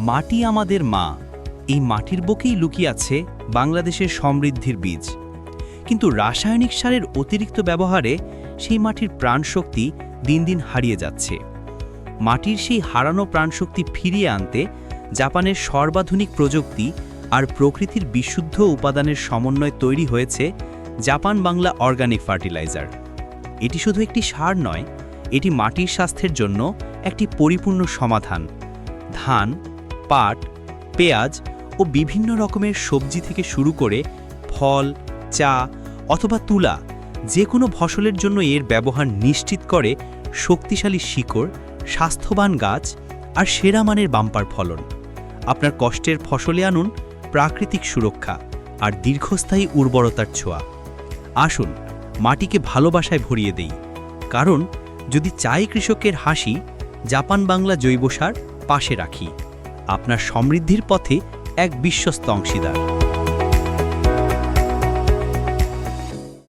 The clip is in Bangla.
মাটি আমাদের মা। এই মাটির বুকেই লুকিয়ে আছে বাংলাদেশের সমৃদ্ধির বীজ। কিন্তু রাসায়নিক সারের অতিরিক্ত ব্যবহারে সেই মাটির প্রাণশক্তি দিন দিন হারিয়ে যাচ্ছে। মাটির সেই হারানো প্রাণশক্তি ফিরিয়ে আনতে জাপানের সর্বাধুনিক প্রযুক্তি আর প্রকৃতির বিশুদ্ধ উপাদানের সমন্বয় তৈরি হয়েছে জাপান বাংলা অর্গানিক ফার্টিলাইজার। এটি শুধু একটি সার নয়, এটি মাটির স্বাস্থ্যের জন্য একটি পরিপূর্ণ সমাধান। ধান, পাট, পেঁয়াজ ও বিভিন্ন রকমের সবজি থেকে শুরু করে ফল, চা অথবা তুলা যে কোনো ফসলের জন্য এর ব্যবহার নিশ্চিত করে শক্তিশালী শিকড়, স্বাস্থ্যবান গাছ আর সেরা মানের বাম্পার ফলন। আপনার কষ্টের ফসলে আনুন প্রাকৃতিক সুরক্ষা আর দীর্ঘস্থায়ী উর্বরতার ছোঁয়া। আসুন মাটিকে ভালোবাসায় ভরিয়ে দেই, কারণ যদি চাই কৃষকের হাসি, জাপান বাংলা জৈব সার পাশে রাখি। আপনার সমৃদ্ধির পথে এক বিশ্বস্ত অংশীদার।